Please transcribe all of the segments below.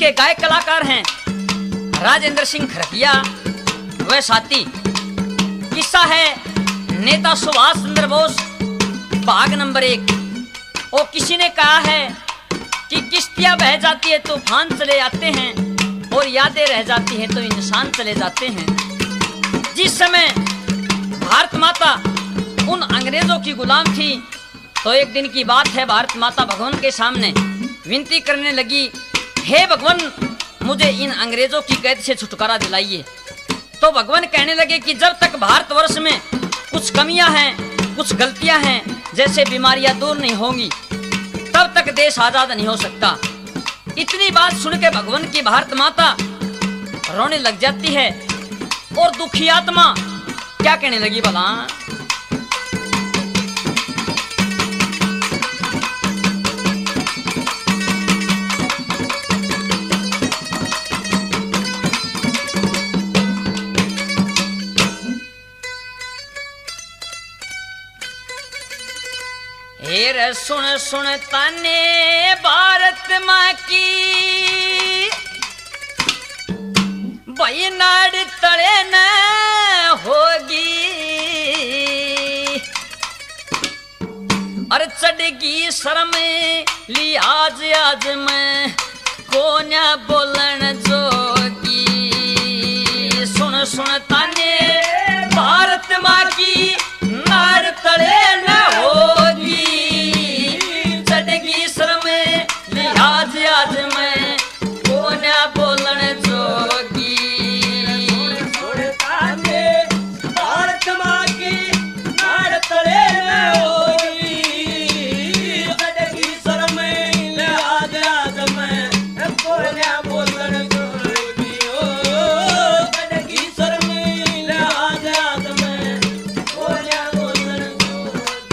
इसके गायक कलाकार हैं राजेंद्र सिंह खरकिया व साथी। किस्सा है नेता सुभाष चंद्र बोस भाग नंबर 1। और किसी ने कहा है कि किश्तियां बह जाती है तूफान चले आते हैं और यादें रह जाती हैं तो इंसान चले जाते हैं। जिस समय भारत माता उन अंग्रेजों की गुलाम थी तो एक दिन की बात है, भारत माता भगवान के सामने विनती करने लगी, हे भगवान मुझे इन अंग्रेजों की कैद से छुटकारा दिलाइए। तो भगवान कहने लगे कि जब तक भारतवर्ष में कुछ कमियां हैं, कुछ गलतियां हैं, जैसे बीमारियां दूर नहीं होंगी तब तक देश आजाद नहीं हो सकता। इतनी बात सुन के भगवान की भारत माता रोने लग जाती है और दुखी आत्मा क्या कहने लगी भला, हेर सुन सुन ताने भारत माँ की भाई नाड़ तड़े न होगी, और चढ़गी शर्म लिहाज आज मैं कोन्या बोलन जोगी। सुन सुन ताने भारत माँ की नाड़ तड़े न होगी, आज आज मैं कोन्या बोलन जोगी। भारत माँ की नाड़ तड़े न होगी, चढ़गी शर्म आज आज मैं कोन्या बोलन जोगी। चढ़गी शर्म आज आज मैं कोन्या बोलन जोगी।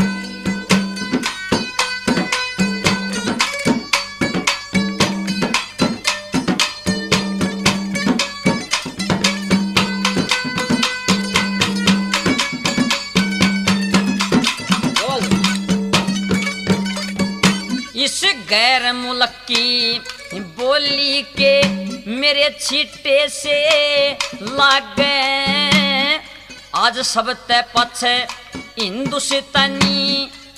इस गैर मुल्क की बोली के मेरे छीटे से लागे, आज सब ते पछे हिंदुस्तानी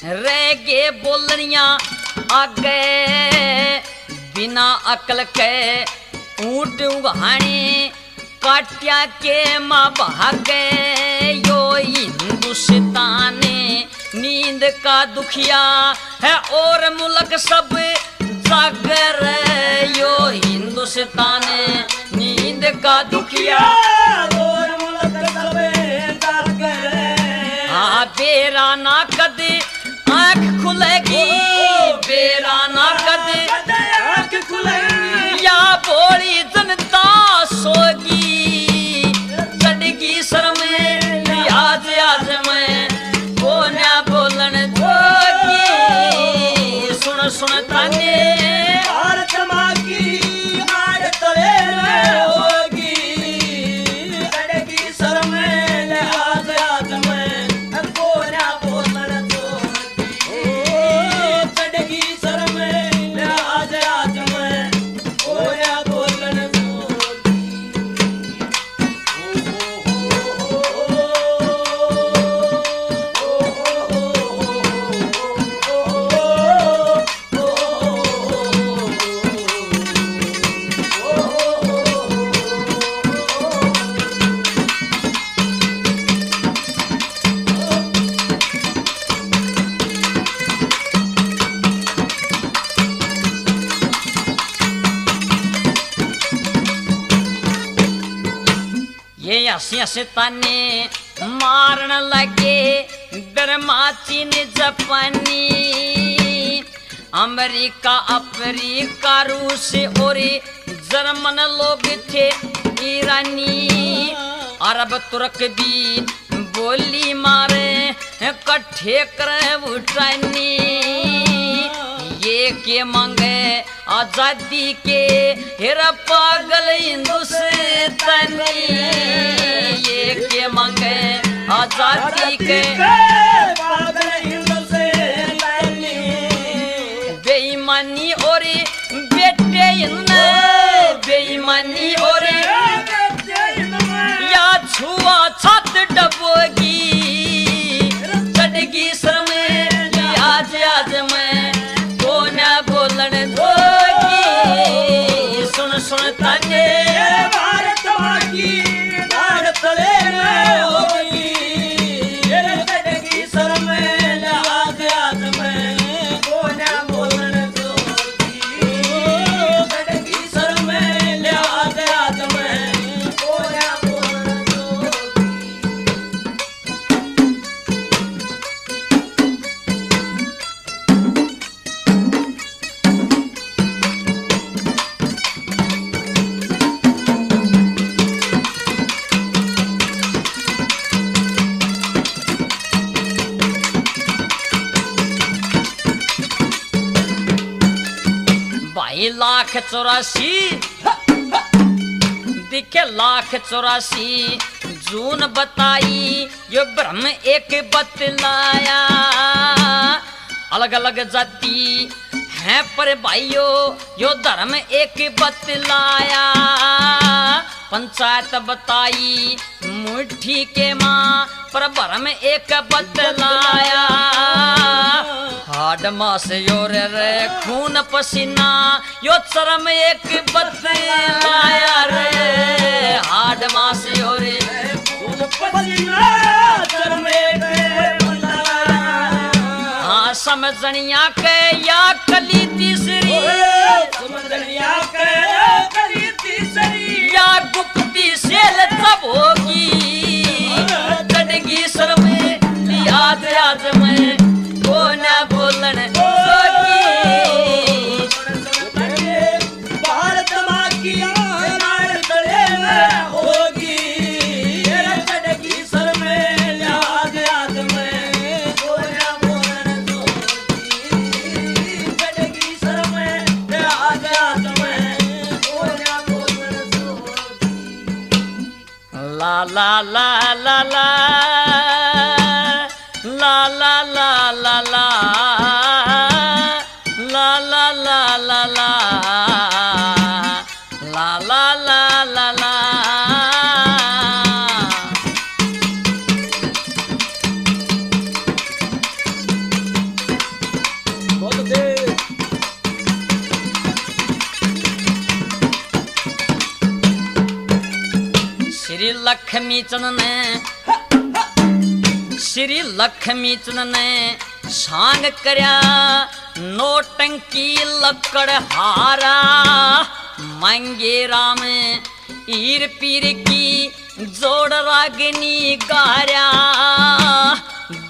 रह गे बोलनिया आगे। बिना अकल के ऊंट उगाने काटिया के माँ भागे, यो हिंदुस्तान नींद का दुखिया है और मुल्क सब जागर, यो हिंदुस्तान नींद का दुखिया और मुल्क सब जागर। हाँ बेरा ना कद आँख खुलेगी, बेरा ना कद आँख खुलेगी, या बोली जनता सोगी। चढ़गी शर्म आज आज मैं कोन्या बोलन जोगी। सुन सुन ताने भारत माँ की नाड़ तड़े न होगी, चढ़गी शर्म आज आज मैं कोन्या बोलन जोगी। चढ़गी शर्म आज आज मैं कोन्या बोलन जोगी। ये हंसी हंसी ताने मारन लगे बर्मा चीन जापानी, अमेरिका अफ्रीका रूस और जर्मन लोग थे ईरानी। अरब तुर्क भी बोली मारे कट्ठे कर उठानी, ये के मांगे आजादी के हेरा पागल हिंदुस्तानी। ये के मांगे आजादी के पागल हिंदुस्तानी। बेईमानी और बेटे इनने 1,84,000 दिखे 1,84,000 जून बताई यो ब्रह्म एक बतलाया अलग अलग जाति है पर भाइयों यो धर्म एक बतलाया पंचायत बताई मुट्ठी के माँ पर भरम एक बतलाया हाड मास यो रे खून पसीना यो चरम एक बतलाया रे हाड मास यो रे खून पसीना चरम एक हाँ समझनिया के या कली तीसरी समझनिया के कली तीसरी या गुप्ती सेल तब होगी चढ़गी सर में याद याद में को न बोलन सोगी भारत माँ की नाड़ तले में होगी चढ़गी सर में याद याद में को न बोलन सोगी चढ़गी सर में याद याद में को न बोलन सोगी ला ला ला ला ला ला ला ला ला ला ला ला ला ला ला ला ला ला ला बहुत देर श्री लक्ष्मी चंद श्री लक्ष्मी चंद ने सांग करया नोटंकी लकड़ हारा मांगे राम ईर पीर की जोड़ रागनी गार्या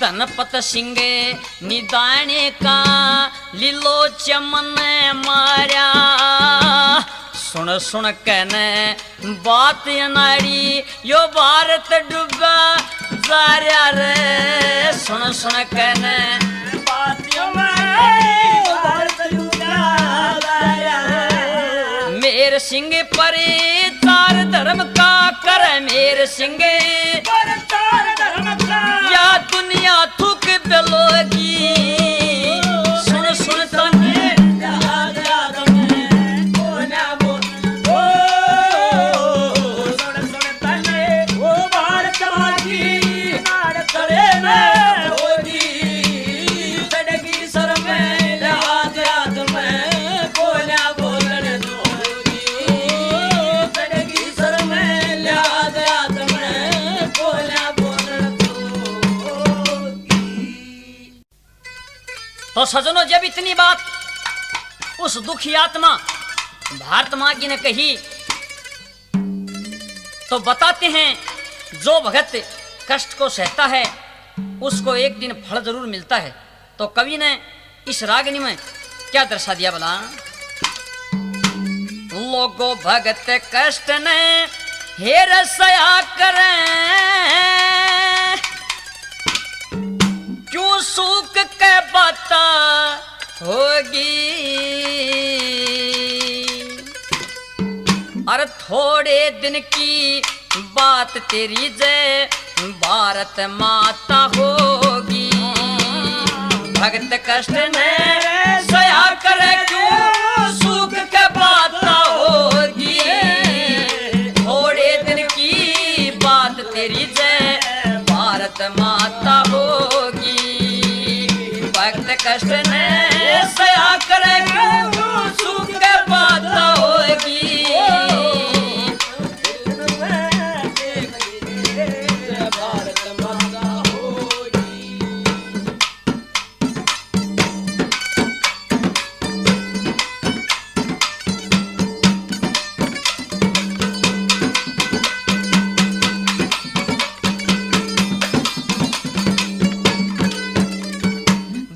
धनपत सिंह निदाने का लीलो चमन मार्या सुन सुन कहने बात अनाड़ी यो भारत डूबा जा रहा रे सुन सुन कहने बातियों में भारत डूबा जा रहा है मेर सिंह परे तार धर्म का कर मेर सिंह पर तार धर्म का या दुनिया थूक बेलोगी सुन सुन तने याद याद में को ना बोल सुन सुन तने वो भारत माँ की नाड़ तले में होगी चढ़गी सर में याद याद में को ना बोलन दोगी चढ़गी सर में याद याद में को ना बोलन दोगी तो सजनों जब इतनी बात उस दुखी आत्मा भारत माँ की ने कही तो बताते हैं जो भगत कष्ट को सहता है उसको एक दिन फल जरूर मिलता है। तो कवि ने इस रागनी में क्या दर्शा दिया भला लोगो भगत कष्ट ने हेर सया करें क्यों सुख के बता होगी और थोड़े दिन की बात तेरी जय भारत माता होगी भगत कष्ट ने सया करे क्यों सुख के बाता होगी थोड़े दिन की बात तेरी जय भारत माता होगी भक्त कष्ट ने सया करे क्यों सुख के बाता होगी भारत माता होगी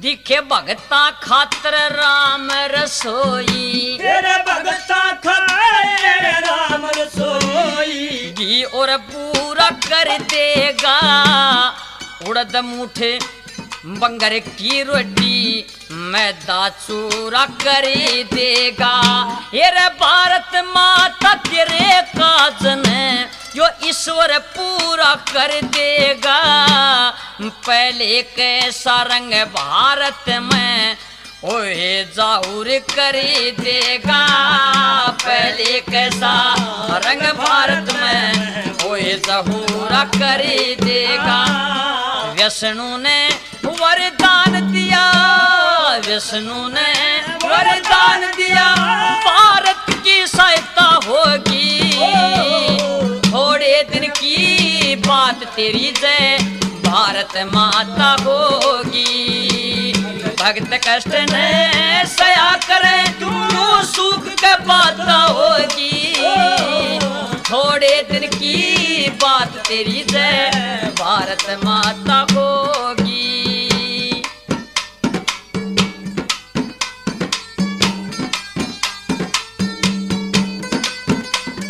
दिखे भगता खातर राम रसोई तेरे भगता खाए राम रसोई घी और पूरा कर देगा उड़द मूठे बंगर की रोटी मैदा चूरा कर देगा। ये रे भारत माता तेरे काज ने जो ईश्वर पूरा कर देगा। पहले कैसा रंग भारत में ओए जाऊर कर देगा। पहले कैसा रंग भारत में ओए जहूरा कर देगा। विष्णु ने वरदान दिया, विष्णु ने वरदान दिया, भारत की सहायता होगी। थोड़े दिन की बात तेरी जय भारत माता होगी। भक्त कष्ट ने सया करे तू सुख के पाता होगी। थोड़े दिन की बात तेरी जय भारत माता होगी।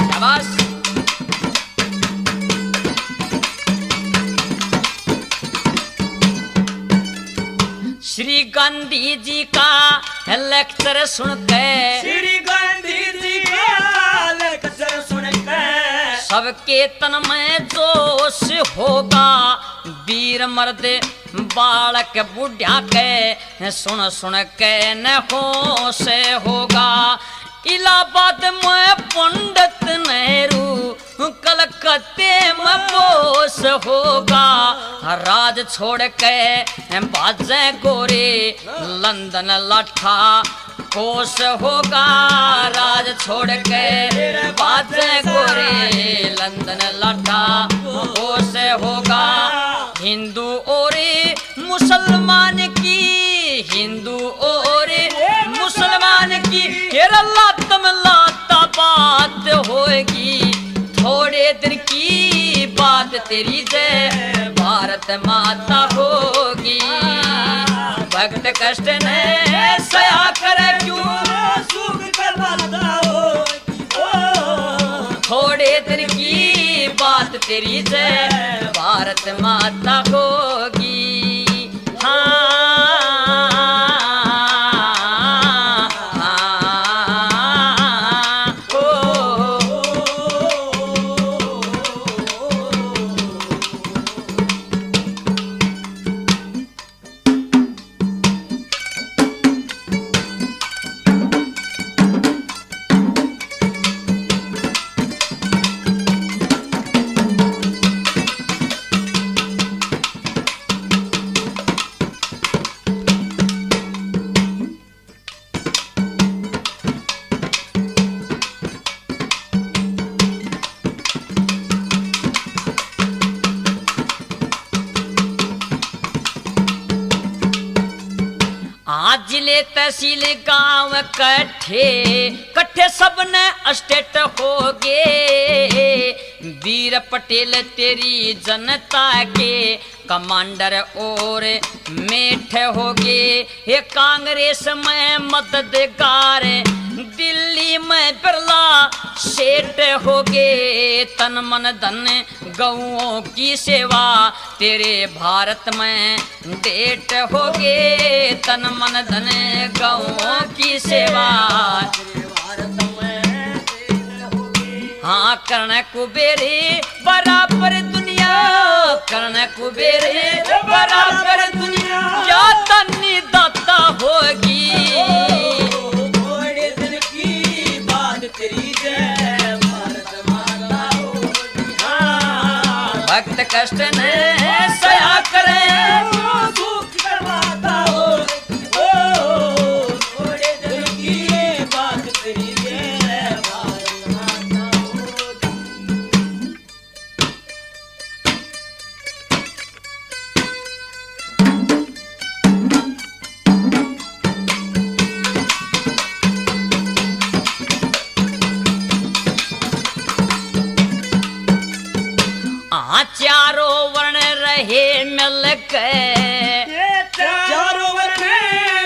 शाबाश। श्री गांधी जी का लेक्चर सुन के, श्री गांधी जी का लेक्चर सुन के सबके तन में जोश होगा। वीर मर्द बालक बुढ़िया के सुन सुन के न होश होगा। इलाहाबाद में पंडित नेहरू, कलकत्ते में बोस होगा। राज छोड़ के बाजे गोरे लंदन लठा कोस होगा। राज छोड़ के बाजे गोरे लंदन लठा कोस होगा। हिंदू और मुसलमान की, हिंदू और मुसलमान की लाता बात होगी। थोड़े दिन की बात तेरी जय भारत माता होगी। भक्त कष्ट ने सया करे क्यों सुख करवाता होगी। थोड़े दिन की बात तेरी जय भारत माता होगी। जिले तहसील गांव कट्ठे सबने स्टेट हो गे। वीर पटेल तेरी जनता के कमांडर और मेठ हो गे। ये कांग्रेस में मददगार दिल्ली में बिरला सेठ हो गे। तन मन धन गौओं की सेवा तेरे भारत में डेट हो गे। तन मन धन गौओं की सेवा भारत में हाँ कर्ण कुबेरे बराबर दुनिया, कर्ण कुबेरे बराबर दुनिया या तन्नी दाता होगी। थोड़े दिन की बात तेरी जय भारत माता होगी। भक्त कष्ट ने सया करे सुख करवाता होगी। थोड़े दिन की बात तेरी जय भारत माता होगी। चारों वर्ण रहे मिल के, चारों वर्ण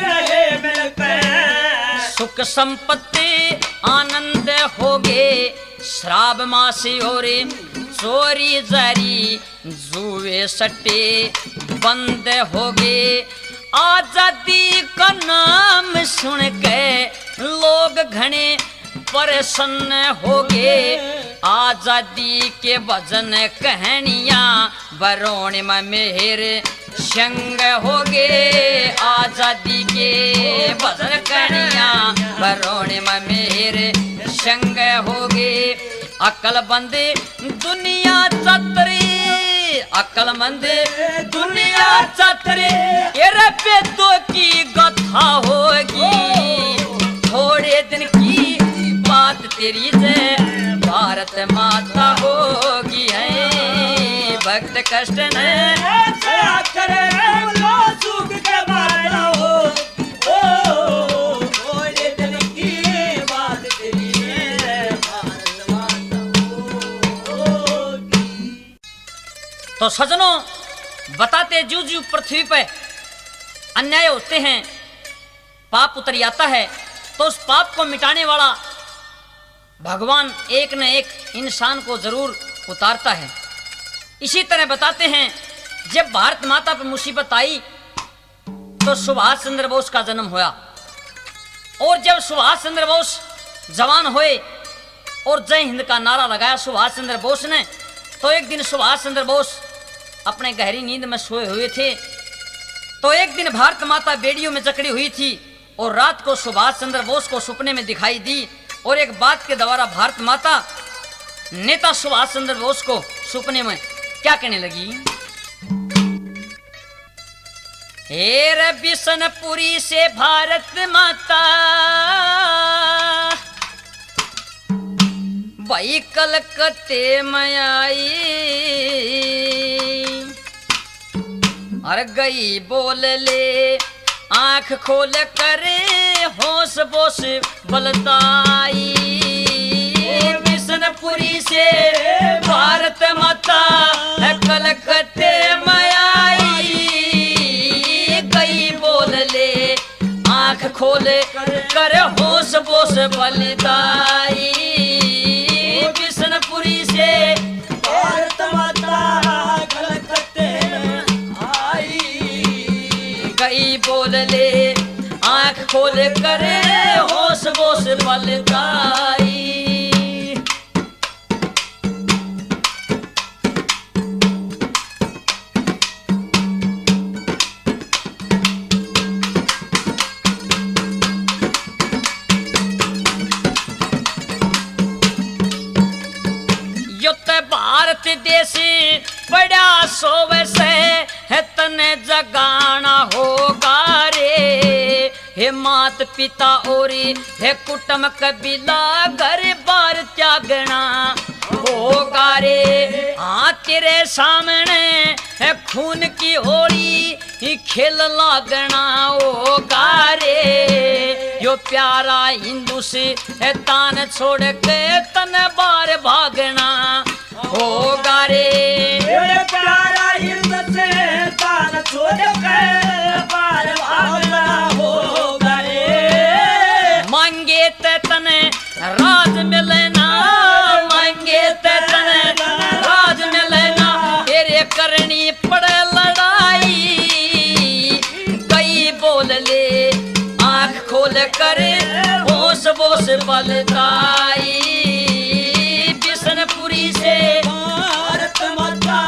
रहे मिलकर। सुख संपत्ति आनंद होगे। श्राव मासी और चोरी जारी जुए सट्टे बंद होगे। आजादी का नाम सुन के लोग घने प्रसन्न हो गए। आजादी के भजन कहानियां बरौन में मेहर संग हो गए। आजादी के भजन कहानियां बरौन में मेहर संग हो गए। अक्लमंद दुनिया चतरी, अक्लमंद दुनिया चतरी, तेरे पेटों की गाथा होगी। थोड़े दिन की बात तेरी जय भारत माता होगी है। भक्त कष्ट न करे लो सुख के बाटा हो। थोड़े दिन की बात तेरी है भारत माता होगी। तो सजनों, बताते जू जू पृथ्वी पे अन्याय होते हैं, पाप उतर आता है, तो उस पाप को मिटाने वाला भगवान एक न एक इंसान को जरूर उतारता है। इसी तरह बताते हैं, जब भारत माता पर मुसीबत आई तो सुभाष चंद्र बोस का जन्म हुआ। और जब सुभाष चंद्र बोस जवान हुए और जय हिंद का नारा लगाया सुभाष चंद्र बोस ने, तो एक दिन सुभाष चंद्र बोस अपने गहरी नींद में सोए हुए थे। तो एक दिन भारत माता बेड़ियों में जकड़ी हुई थी और रात को सुभाष चंद्र बोस को सपने में दिखाई दी। और एक बात के द्वारा भारत माता नेता सुभाष चंद्र बोस को सपने में क्या कहने लगी? हे बिशनपुरी से भारत माता भाई कलकत्ते में आई, अरे गई बोल ले आंख खोल कर होश बोस बलताई। बिशनपुरी से भारत माता कलकत्ते में आई, गई बोल ले आंख खोल कर होश बोस बलताई। बिशनपुरी से भारत माता कलकत्ते में आई, गई बोल ले आंख खोल कर होश बोस बलताई। भारत देश बड़ा सोवे से है तने जगाना होगा रे। हे मात पिता और हे कुटुंब कबीला घर बार त्यागना होगा रे। हाँ तेरे सामने है खून की होली खेल लागना होगा रे। यो प्यारा हिंदू से है तान छोड़ के तन बार भागना होगा रे। प्यारा हिंद से तान छोड़ के बार भागना होगा रे। मांगे ते तने राज मिलना, मांगे ते तने राज मिलना, तेरे करनी पड़े लड़ाई। गई बोल ले आंख खोल कर होश बोस बलताई। बिशनपुरी से भारत माता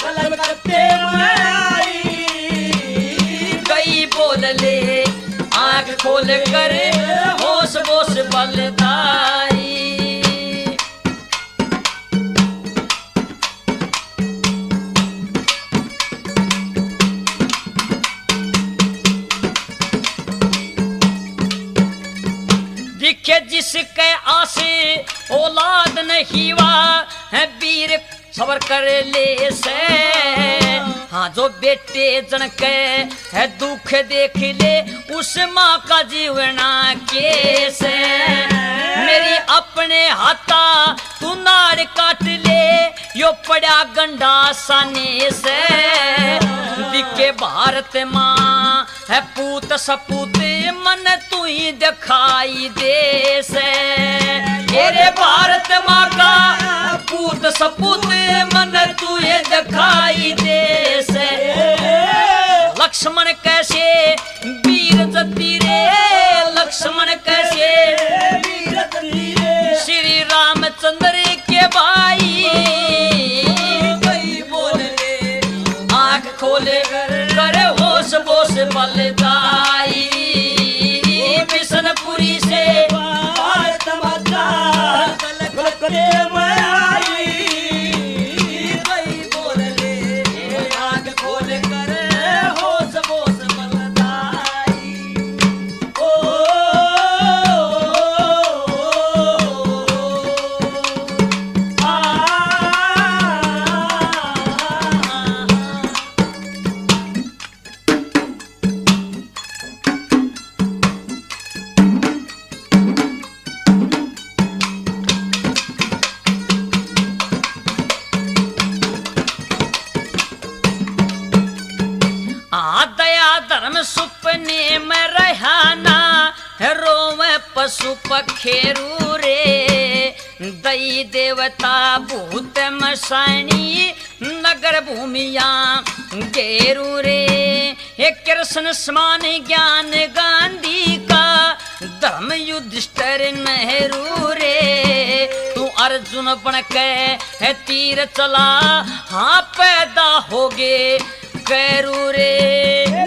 कलकत्ते में आई, गई बोल ले आंख खोल कर होश बोस बलताई। दिखे जिसके आसे औलाद नहीं हुआ है वीर सबर कर ले से। हाँ जो बेटे जन के है दुख देख ले उस माँ का जीवना कैसे। मेरी अपने हाथा तू नाड़ काट ले यो पड़ा गंडा साने से। दिखे भारत माँ है पूत सपूत मन तू ही दिखाई दे से। तेरे भारत माँ का पूत सपूत मन तू ही दिखाई दे से। लक्ष्मण कैसे बलदाई बिशनपुरी से भारत माता कलकत्ते में आई गई बोल ले आग खोल कर होश बोस बलदाई ओ दया धर्म सुपने में रहना रोवे पशु पखेरू रे दई देवता भूत मसानी नगर भूमिया गेरू रे हे कृष्ण समान ज्ञान गांधी का धर्म युधिष्ठिर नेहरू रे तू अर्जुन बन के है तीर चला हाँ पैदा होगे कैरू रे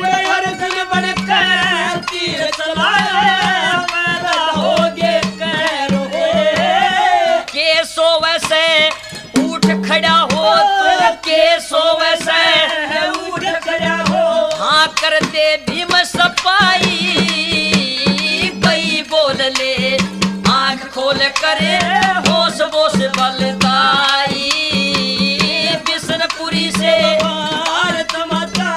अर्जुन बनकर तीर चलाए पैदा होगे कैरू रे केसो वैसे उठ खड़ा हो तू केसो वैसे उठ खड़ा हो हाँ कर दे भीम सपाई कई बोल ले आंख खोल करे होश बोस बलदाई बिशनपुरी से भारत माता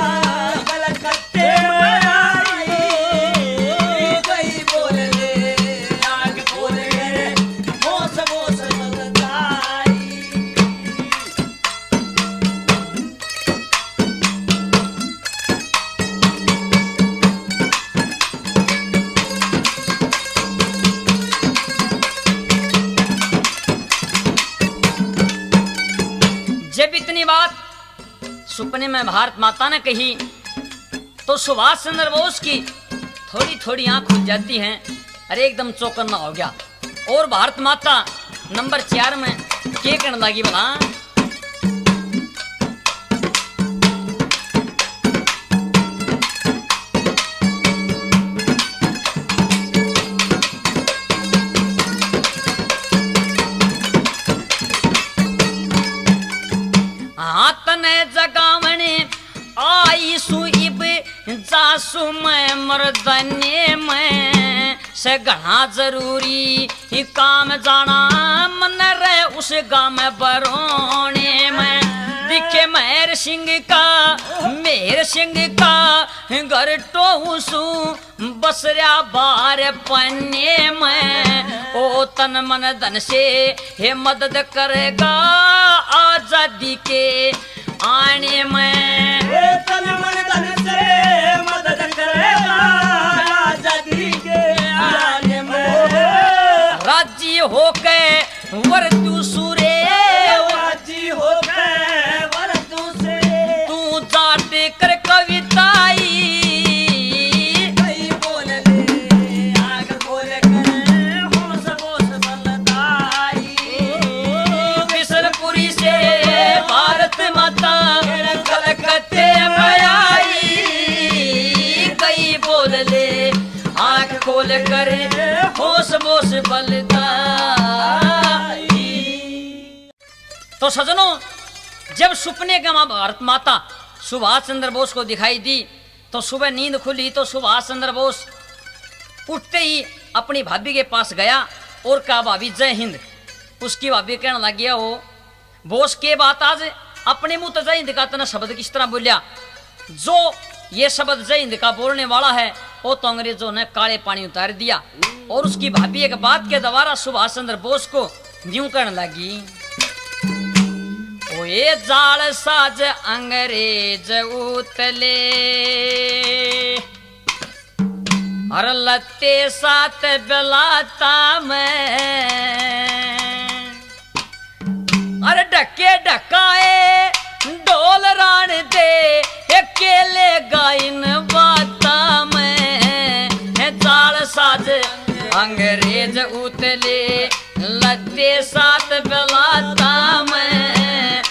कलकत्ते में आई गई बोल ले आग खोल कर होश बोस बलदाई जब इतनी बात सुपने में भारत माता ने कही तो सुभाष चंद्र बोस की थोड़ी थोड़ी आंख खुल जाती हैं। अरे एकदम चौकन्ना हो गया। और भारत माता नंबर 4 में के कहने लगी बना तने जगावने आई सुइब जासु मैं मर्दने में से घना जरूरी ही काम जाना मन रे उस गाँव में बरोने में दिखे मेहर सिंह का घर टोसू बसरा बार पन्ने में ओ तन मन धन से हे मदद करेगा आजादी के आने में तन मन धन से मदद करेगा आजादी के आने में राजी होके वर दूसरे राजी होके वर दूसरे तू जाट कर कविताई कई बोल ले आग खोल कर होश बोस बलदाई बिशनपुरी से भारत माता कलकत्ते में आई कई बोल ले आंख खोल कर होश बोस बलदाई। तो सजनों जब सपने का मां भारत माता सुभाष चंद्र बोस को दिखाई दी तो सुबह नींद खुली तो सुभाष चंद्र बोस उठते ही अपनी भाभी के पास गया और कहा भाभी जय हिंद। उसकी भाभी कहने लग गया हो बोस के बात आज अपने मुंह तो जय हिंद का तना शब्द किस तरह बोलिया जो ये शब्द जय हिंद का बोलने वाला है वो तो अंग्रेजों ने काले पानी उतार दिया। और उसकी भाभी एक बात के द्वारा सुभाष चंद्र बोस को यूं कहने लगी ओ ये जाल साज अंग्रेज उतले और लत्ते साथ बेलाता में अरे डके डकाए डोल रान दे अकेले गाइन बाता में जाल साज अंग्रेज उतले लत्ते साथ बेलाता में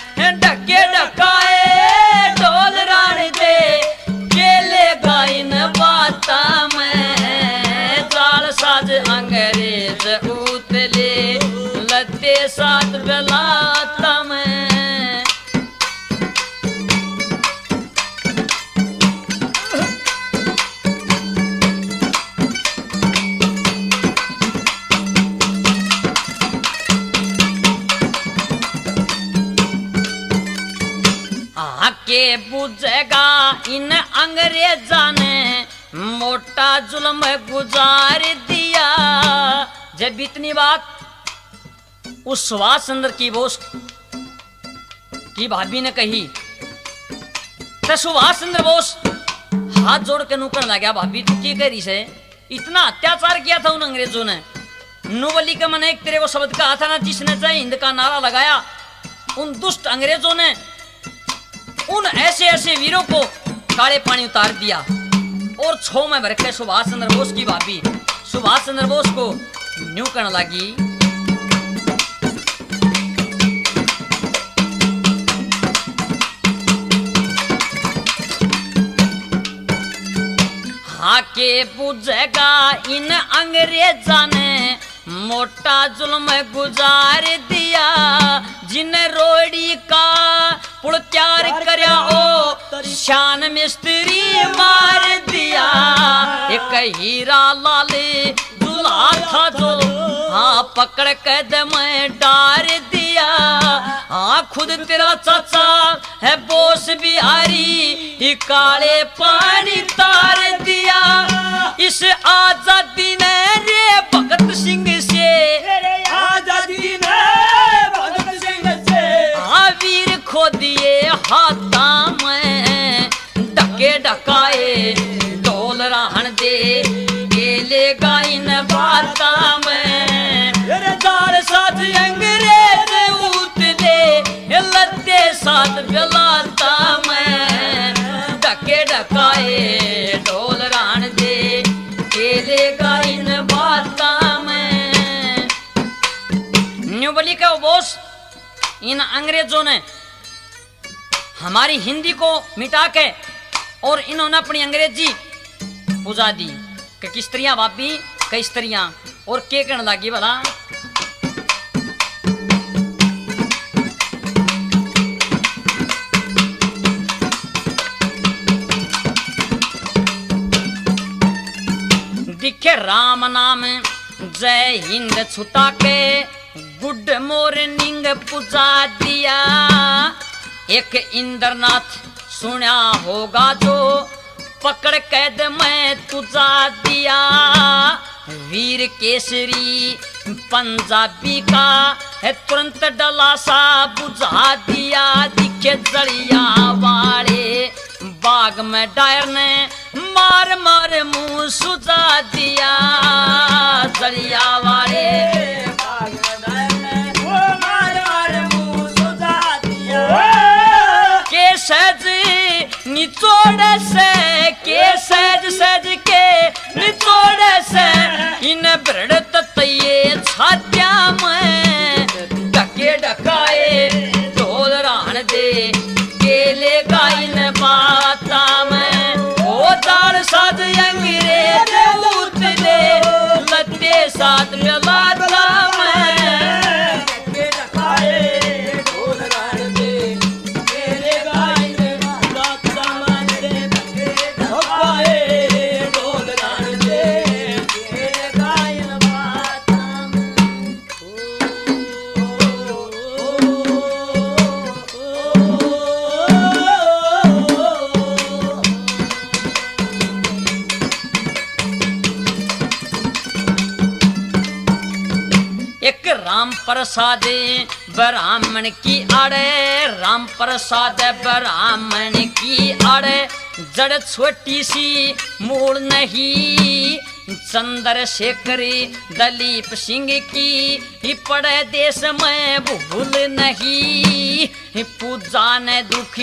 डके डकाए डोल रान दे केले गाइन साथ बेलाता में आके बुझेगा इन अंग्रेजा ने मोटा जुल्म गुजार दिया। जब इतनी बात उस सुभाष चंद्र की बोस की भाभी ने कही तो सुभाष चंद्र बोस हाथ जोड़ के नुकड़ लगा, भाभी तू की करी से? इतना अत्याचार किया था उन अंग्रेजों ने। नोबली के मन एक तेरे वो शब्द कहा था ना, जिसने जय हिंद का नारा लगाया। उन दुष्ट अंग्रेजों ने उन ऐसे ऐसे वीरों को काले पानी उतार दिया और छो में भर के सुभाष चंद्र बोस की भाभी सुभाष चंद्र बोस को न्यू करने लगी। हाके बुझेगा इन अंग्रेजा ने मोटा जुल्म गुजार दिया। जिन्हें रोड़ी का पुल तैयार करया ओ शान मिस्त्री मार दिया। एक हीरा लाल दूल्हा था जो हाँ पकड़ के दम डार दिया। हाँ खुद तेरा चाचा है बोस बिहारी काले पानी तार दिया। इस आजादी ने रे भगत सिंह से आजादी ने भगत सिंह से वीर खो दिए हाथा में डके डकाए ढोल रहन दे गेले गाइन बाता में दार साथ अंग्रेज उतले लत्ते साथ बेलाता में डके डकाए ढोल रहन दे गेले गाइन बाता में। न्यू बली का बोस इन अंग्रेजों ने हमारी हिंदी को मिटा के और इन्होंने अपनी अंग्रेजी बुझा दी कि स्त्रियां भाभी कई स्त्रियां और के कहने लगी भला। दिखे राम नाम जय हिंद छुटा के गुड मॉर्निंग पूजा दिया। एक इंद्रनाथ सुना होगा जो पकड़ कैद में तुझा दिया। वीर केसरी पंजाबी का है तुरंत डला सा बुझा दिया। दिखे जड़िया वाले बाग में डायर ने मार मार मुंह सुझा दिया। जड़िया वाले सहज निचोड़ से के सहज सहज के निचोड़ से इन भ्रड़त तये छात्या में डके डकाए ढोल रान दे केले गाइन बाता में ओ दाल साथ अंग्रेज उतले लत्ते साथ बेलाता में डके डकाए ढोल रान दे राम प्रसाद ब्राह्मण की आड़े राम प्रसाद ब्राह्मण की आड़े जड़ छोटी सी मूल नहीं। चंद्रशेखर दलीप सिंह की पड़े देश में भूल नहीं। पूजा ने दुख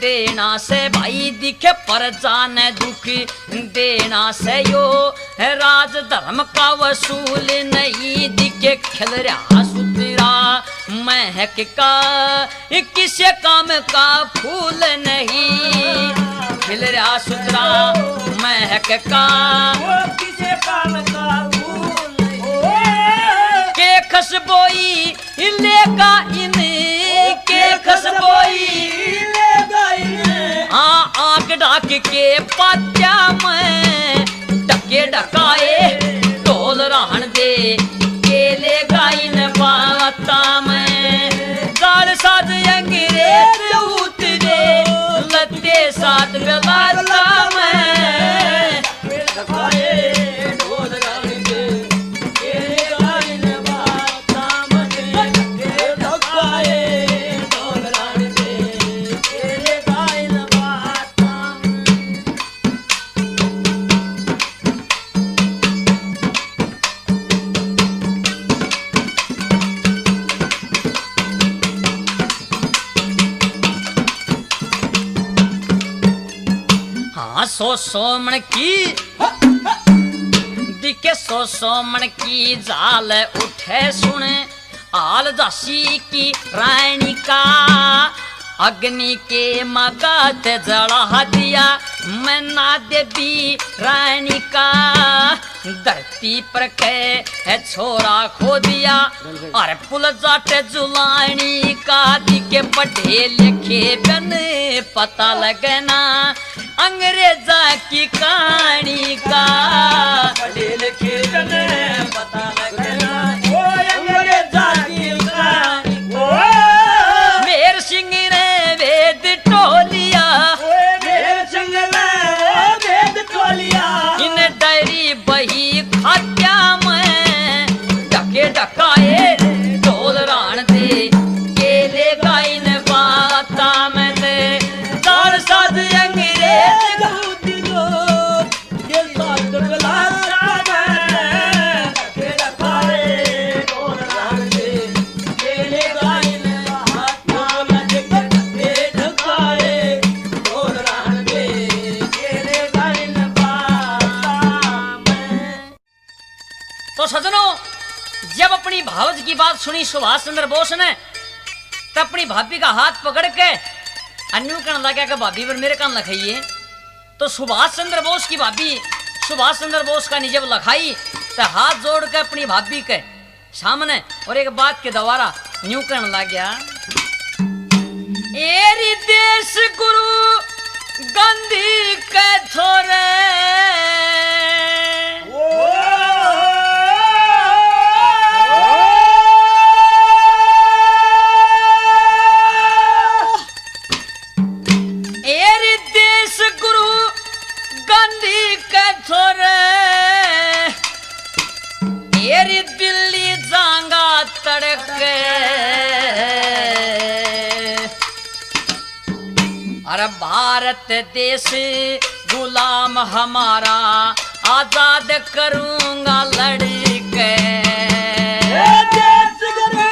देना से भाई दिखे पर जाने दुख देना से यो राज धर्म का वसूल नहीं। दिखे खिल रहा सुतरा महक का किसी काम का फूल नहीं। खिल रहा सुतरा महक का किसी काम का फूल नहीं। के खसबोई लेगा इनके खसबोई हाँ आंख ढाक के पात्या में ढके ढकाए ढोल रहन दे केले गाइन बाता में गाल साध अंग्रेज उतरे लत्ते साथ बेलाता में ढोल रहन दे केले गाइन बाता में ढकाए ढोल रहन दे केले गाइन बाता में हाँ सो मन की दिखे सो मन की जाल उठे सुन आल दासी की रानी का अग्नि के मगत जड़ा दिया मैं ना देवी रानी का धरती पर है छोरा खो दिया और पुल जाटे जुलानी का दिखे पढ़े लिखे बन पता लगना अंग्रेजा की कहानी का पढ़े लिखे बने पता लगना ओ अंग्रेजा की कहानी मेर सिंह ने वेद टोलिया मेरे जंगल वेद टोलिया इन डायरी बही खात्या में ढके ढकाए ढोल रान दे केले गाइन बाता में दे दाल साध अंग्रेज गाउती दो ये साथ गलाता मैं के रखाए ढोल रहन दे केले गाइन बाता में के ढकाए ढोल रहन दे केले गाइन बाता में। तो सजनों जब अपनी भावज की बात सुनी सुभाष चंद्र बोस ने तब अपनी भाभी का हाथ पकड़ के अन्यू कहने लगा कि भाभी पर मेरे काम लखाइए। तो सुभाष चंद्र बोस की भाभी सुभाष चंद्र बोस का जब लखाई तो हाथ जोड़ के अपनी भाभी के सामने और एक बात के दोबारा न्यू कहने लग गया एरी देश गुरु गांधी के थोरे एरी देश गुरु गांधी के थोरे एरी दिल्ली जांगा तड़के अरे भारत देश गुलाम हमारा आजाद करूंगा लड़के देश गुरु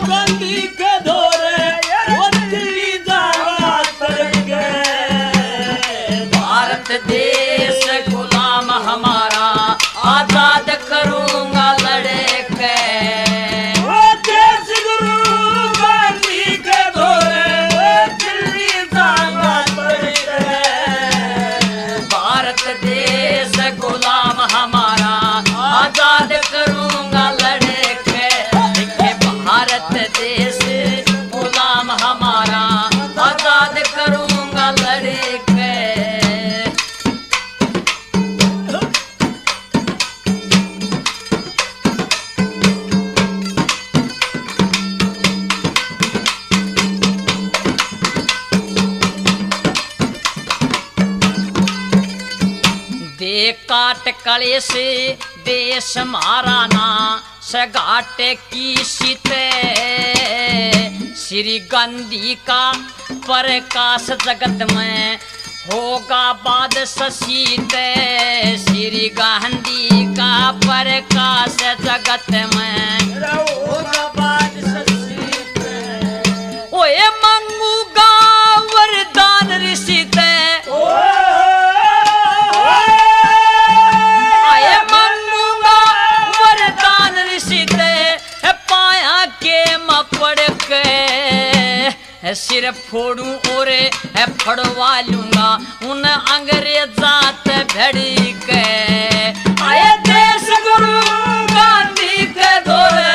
गांधी के धोरे वो दिल्ली जावा तड़के भारत देश गुलाम हमारा आजाद करूंगा लड़के वो देश गुरु गांधी के धोरे वो दिल्ली जावा तड़के भारत देश गुलाम हमारा आजाद करूंगा लड़के लिखे भारत देश गुलाम हमारा आजाद करूंगा लड़के दे काट कले से देश मारा ना सगाट की सीते श्री गांधी का प्रकाश जगत में होगा बाद सीते श्री गांधी का प्रकाश जगत में होगा बाद ससीते ओए मंगूगा वरदान ऋषिते आए मंगूगा वरदान ऋषिते पाया के मपड़ के सिर फोड़ू और फड़वा लूंगा उन अंग्रेजात भड़ी के आए देश गुरु गांधी के धोरे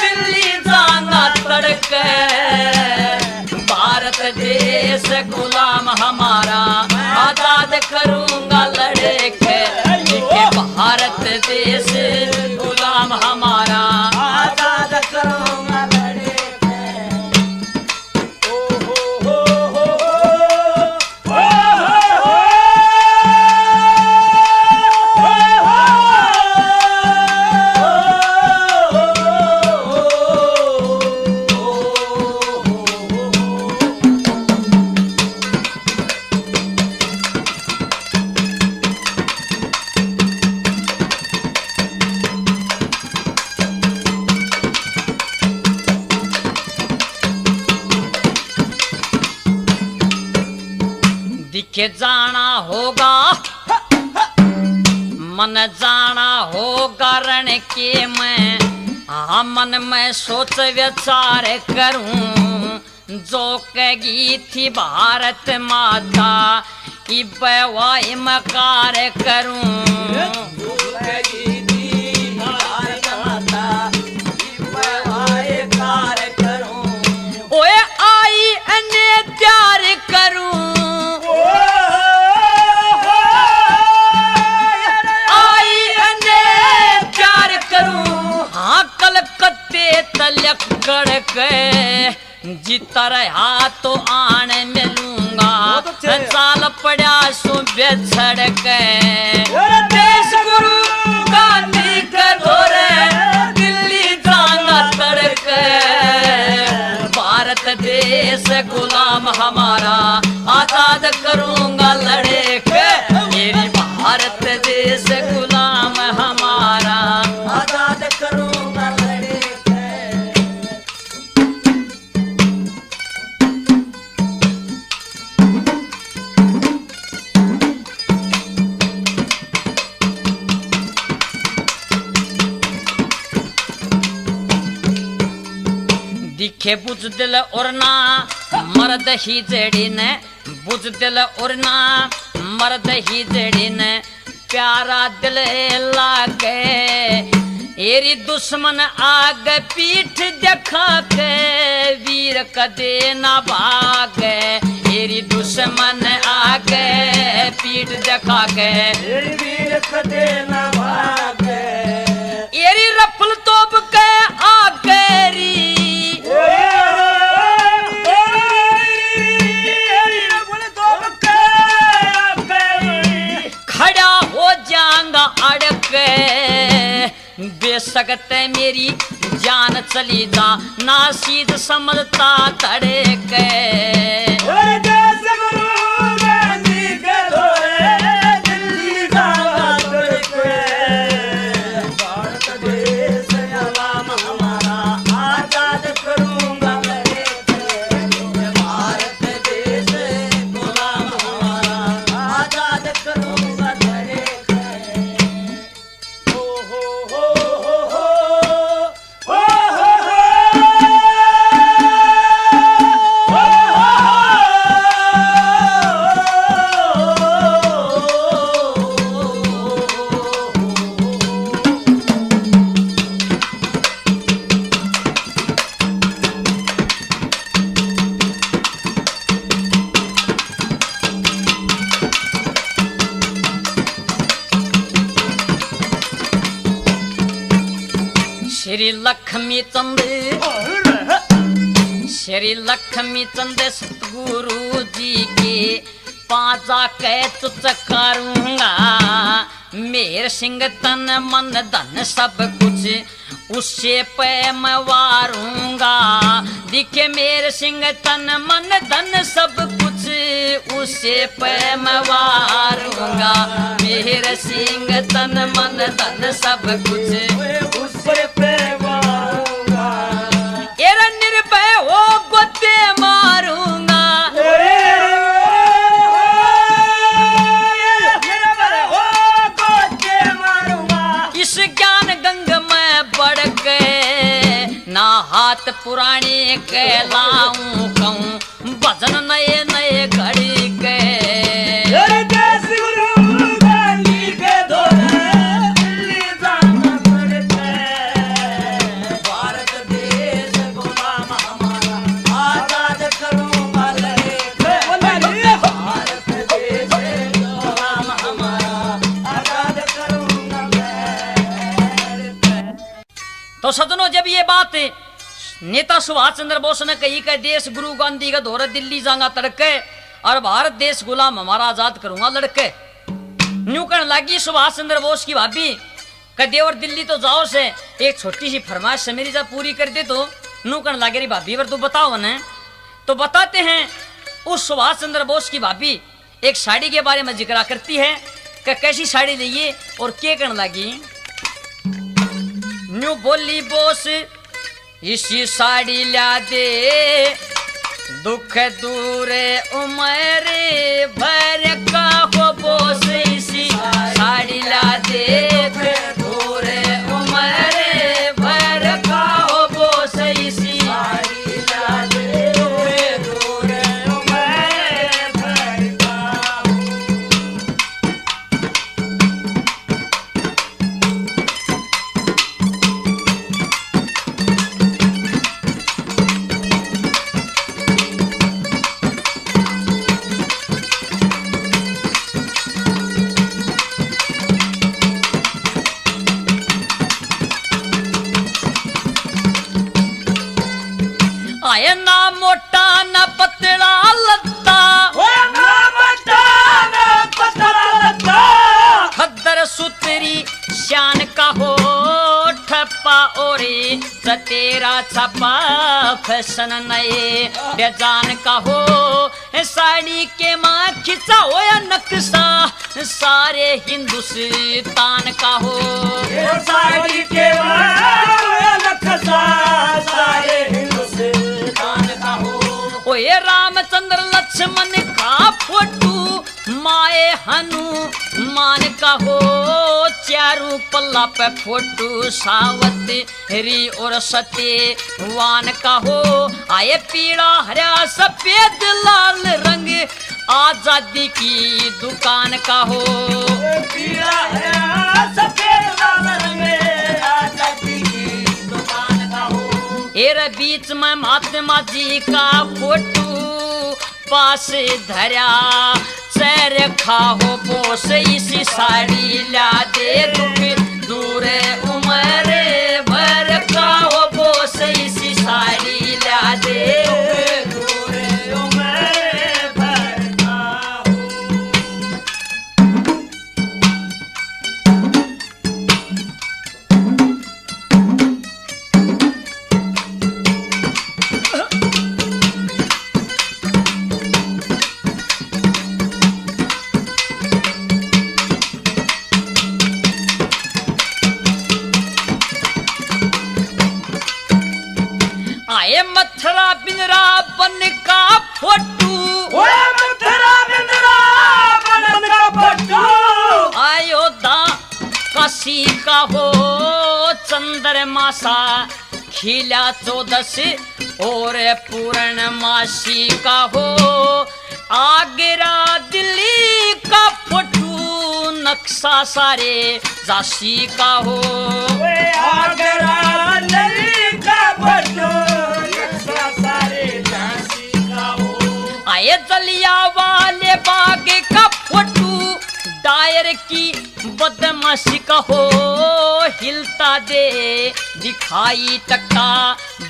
दिल्ली जाना देश गुलाम हमारा आजाद करूंगा लड़े के भारत देश गुलाम हमारा आजाद करूंगा लड़े दिखे जाना होगा मन जाना होगा रण के मैं मन में सोच विचार करूं जो कही थी भारत माता वाई मकार करूं ओए आई अने प्यार करूं तलक के जीता रहा तो आने मिलूंगा साल पड़ा सो बेछड़ के देश गुरु गांधी के दौरे दिल्ली जाना तड़क भारत देश गुलाम हमारा आजाद करूंगा लड़े के मेरी भारत देश गुलाम हमारा आजाद करूंगा लड़े दिखे बुझ दिल और ना मर्द ही जड़ी ने बुझ दिल और ना मर्द ही जड़ी ने प्यारा दिल लागे एरी दुश्मन आग पीठ दिखा के वीर कदे ना भागे एरी दुश्मन आगे पीठ दिखा के वीर कदे ना भागे एरी रफल तोप के आगेरी खड़ा हो जाऊंगा अड़क बेसकते मेरी जान चली जा नासीद समझता तड़क श्री लक्ष्मी चंद सतगुरु जी के पाजा के तुच करूंगा मेर सिंह तन मन धन सब कुछ उससे पे मैं वारूंगा दिखे मेर सिंह तन मन धन सब कुछ उससे पे मैं वारूंगा मेर सिंह तन मन धन सब कुछ उससे पे वारूंगा एरा निर्भय हो गोते मारूंगा इस ज्ञान गंग में बढ़ के ना हाथ पुराने के लाऊं कहूं भजन नए नए घड़ी के बात नेता सुभाष चंद्र बोस ने कही कि देश गुरु गांधी का दौरा दिल्ली जाऊंगा तड़के और भारत देश गुलाम हमारा आजाद करूंगा लड़के। न्यू कहने लगी सुभाष चंद्र बोस की भाभी कि देवर दिल्ली तो जाओ से एक छोटी सी फरमाइश है मेरी जब पूरी कर दे तो। न्यू कहने लगे रे भाभी पर तू बताओ न। तो बताते हैं उस सुभाष चंद्र बोस की भाभी एक साड़ी के बारे में जिक्र करती है कि कैसी साड़ी लिए और क्या करने लगी। न्यू बोली बोस इसी साड़ी ला दे दुख दूर उमर भर का हो बोस इसी साड़ी ला दे दुख दूर उमर भर का हो बोस इसी साड़ी ला दे दुख दूर उमर भर का हो। आए ना मोटा ना पतला लत्ता खद्दर सुतरी शान का हो ठप्पा ओरे तेरा छपा फैशन नए बेजान का हो साड़ी के माँ खिंचा हो या नक्शा सारे हिंदुस्तान का हो साड़ी के नक्शा सारे हिंदुस्तान का हो। ओ ये रामचंद्र लक्ष्मण का फोटो माए हनुमान का हो चारू पल्ला पे फोटो सावत्री और सत्यवान का हो। आए पीला हरा सफेद लाल रंग आजादी की दुकान का हो पीला हरा सफेद लाल रंग आजादी की दुकान का हो। एरे बीच में महात्मा जी का फोटो पास धरा सैर खाओ बोस इसी साड़ी ला दे दुख दूर उमर भर खाओ बोस इसी साड़ी ला दे दुख दूर उमर भर का हो। आए मथुरा बिंद्रा बन का फोटो मथुरा बिंद्रा बन का फोटो अयोध्या काशी का हो चंद्रमासा खिला 14 और पूर्णमासी का हो। आगरा दिल्ली का फोटो नक्शा सारे झांसी का हो आगरा दिल्ली का फोटो नक्शा सारे झांसी का हो। आए जलिया वाले बाग का फोटो दायर की बदमाशी का हो हिलता दे दिखाई टक्का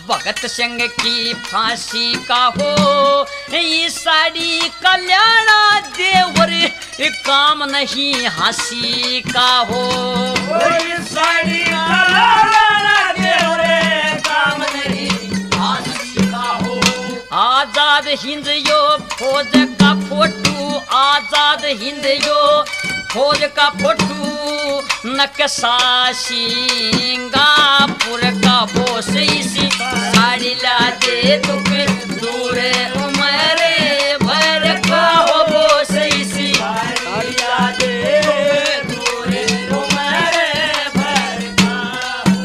भगत सिंह की फांसी का हो। ये साड़ी कल्याणा देवर काम नहीं हंसी का हो साड़ी कल्याणा देवर काम नहीं हंसी का हो। आजाद हिंद यो फौज का फोटो आजाद हिंद यो फौज का फोटो नक्शा सिंगापुर का बोस इसी साड़ी ला दे दुख दूर उमर भर का हो बोस इसी साड़ी ला दे दूर उमर भर का हो।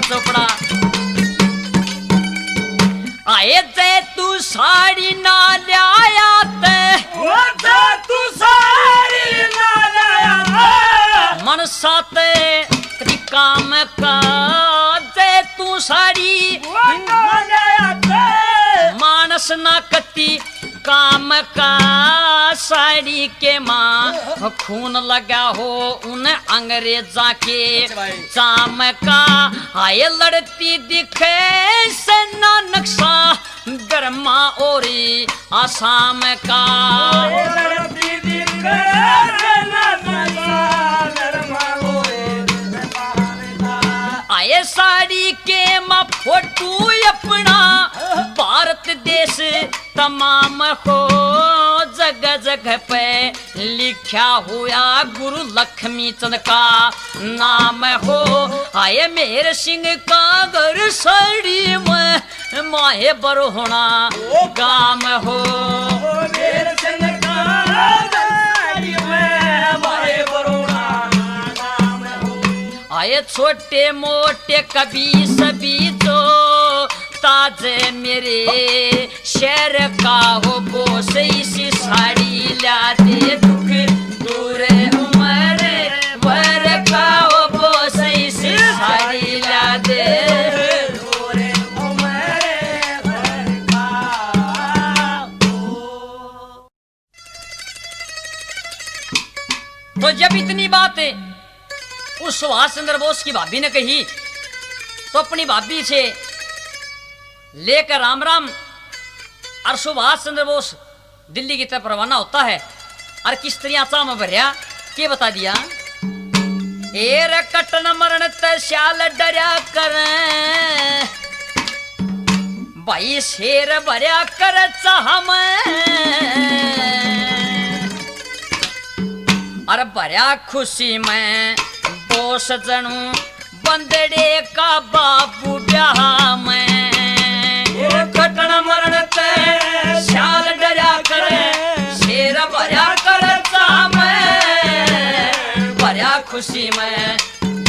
चोपड़ा आए ते तू साड़ी ना लाया साते तेरी काम का जय तू सारी मानस ना कती काम का साड़ी के माँ खून लगा हो उन अंग्रेजा के जाम का आए लड़ती दिखे सेना नक्शा गरमा और आसाम का आए साड़ी के माँ फोटू अपना भारत देश तमाम हो जगह जगह पे लिखा हुआ गुरु लक्ष्मी चंद का नाम हो आए मेरे सिंह का घर साड़ी में माहे बरहोना गाम हो मेरे सिंह का साड़ी में माहे बरहोना गाम हो आए छोटे मोटे कभी सभी जो ताजे मेरे शहर का हो बोस इसी साड़ी ला दे दुख दूर उमर वर का हो बोस इसी साड़ी ला दे दूर उमर वर का तो जब इतनी बात उस सुभाष चंद्र बोस की भाभी ने कही तो अपनी भाभी से लेकर राम राम और सुभाष चंद्र बोस दिल्ली की तरफ रवाना होता है और किस तरह चा में भरिया के बता दिया एर कटन मरण श्याल डरिया कर भाई शेर भरिया कर चाह और भरिया खुशी में बोस जनू बंदड़े का बाबू ब्याह में कटन मरण ते श्याल डरिया करे शेर भरिया कर भरिया खुशी में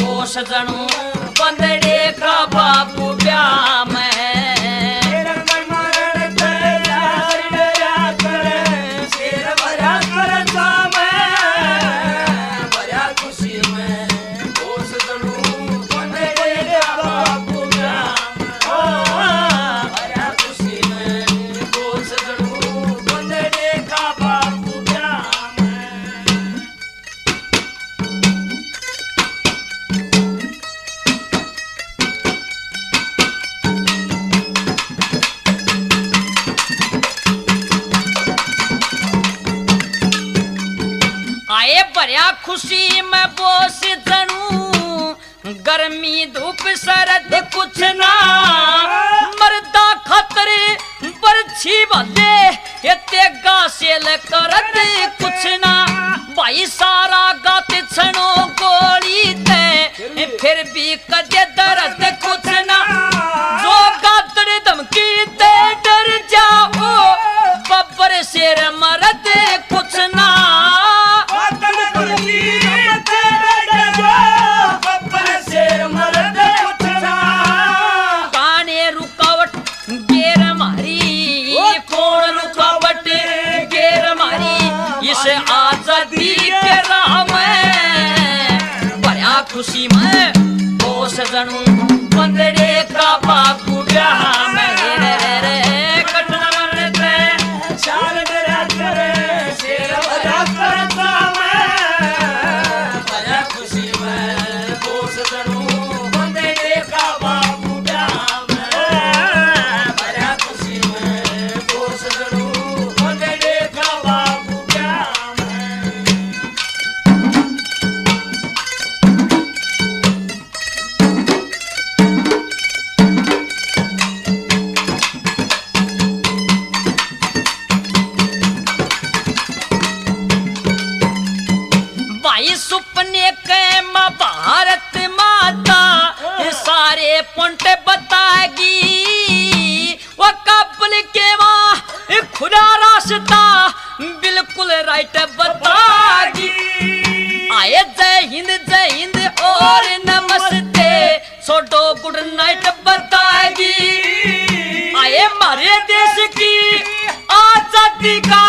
बोस जनू बंदड़े का बाबू ब्याह में खुशी में बोस जनू गर्मी धूप सरद कुछ ना मर्दा खतरे बरछी भले ये तेगा सेल करद कुछ ना भाई सारा गाते छनो गोली ते फिर भी कदे दर्द कुछ ना जो गातरे धमकी ते डर जाओ बब्बर शेर मरद कुछ ना आजादी के राह में भरिया खुशी में बोस जनू बंदड़े का बाबू ब्याह में रे कटन मरते शाल डरा करे शेर भरिया करता में भरिया खुशी में बोस जनू बंदड़े का बाबू ब्याह में भरिया खुशी में बोस जनू बंदड़े का बाबू सुपने के माँ भारत माता सारे पुंट बताएगी वो काबुल के माँ खुदा रास्ता बिल्कुल राइट बताएगी आए जय हिंद और नमस्ते छोटो गुड नाइट बताएगी आए हमारे देश की आजादी का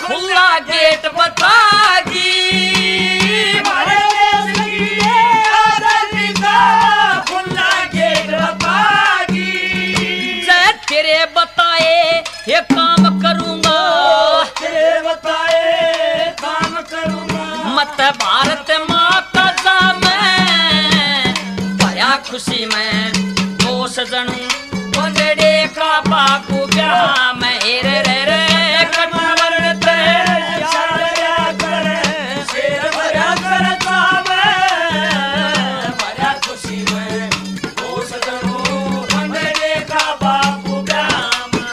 खुला गेट बताएगी हमारे देश की ये काम करूंगा तेरे बताए काम करूंगा मत भारत माता जा मैं भया खुशी में वो सजनू बंदड़े का बापू ब्याह में रे रे रे कटवर ते भया कर शेर भया करता मैं भया खुशी में वो सजनों बंदे का बापू ब्याह में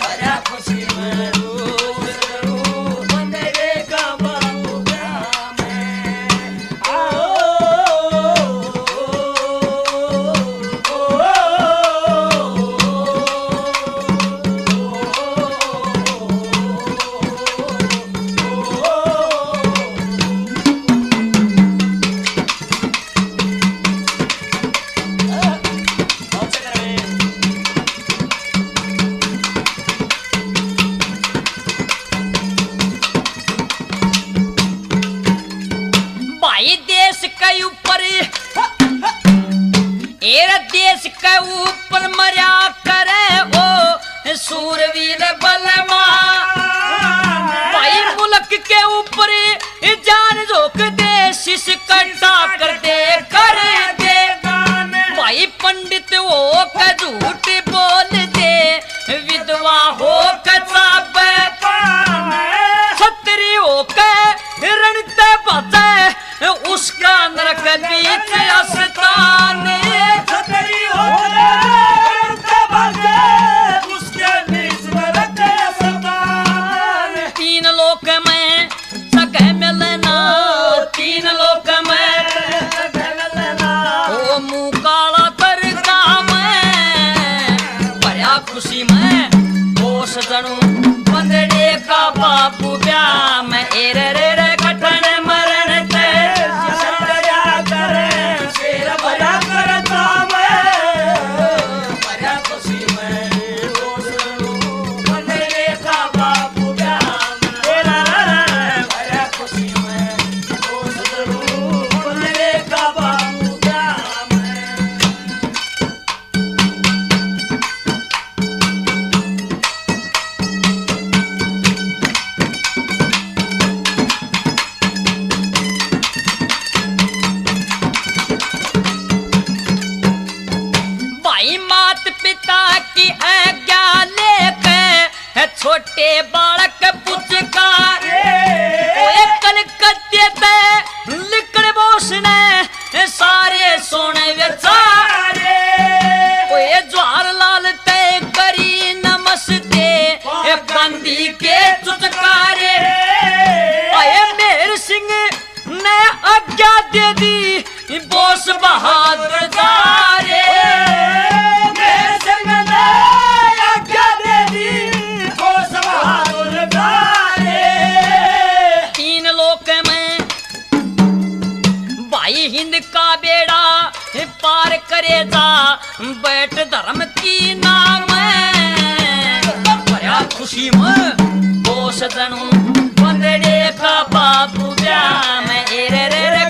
भया खुशी में वो सजनों बंदे का बापू ब्याह में भाई देश के ऊपर एरा देश के ऊपर मरिया करे ओ सूरवीर बलमा भाई मुल्क के ऊपर जान झोंक दे शीश कटा कर दे भाई पंडित हो के झूठ बोल दे विधवा हो के चाबे छतरी हो के रणते बचे उसका नरक बीच अस्तान छतरी होते बजे उसके बीच में रखे अस्तान तीन लोक में जगह मिलना तीन लोक में ओ मुंह काला करता मैं भया खुशी में ओ सजनू बंदड़े का बापू ब्याह में रे रे रे कटन मरण ते भया करे शेर भया करता मैं भया खुशी में वो सजनों बंदे का बापू ब्याह में भया खुशी में वो सजनों बंदे का बापू ब्याह में भाई मात पिता की आज्ञा लेके छोटे बालक पुचकार कलकत्ते ते लिखड़ बोस ने सारे सोने बेचारे ओए जवाहरलाल ते करी नमस्ते गांधी के चुचकारे आए मेहर सिंह ने आज्ञा दे दी बोस बहादुर जारे मेरे संग ने आज्ञा दे दी बोस बहादुर जारे तीन लोक में भाई हिंद का बेड़ा पार करे जा बैठ धर्म की नाम भया खुशी में वो सजनू बंदड़े का बापू ब्याह में रे रे रे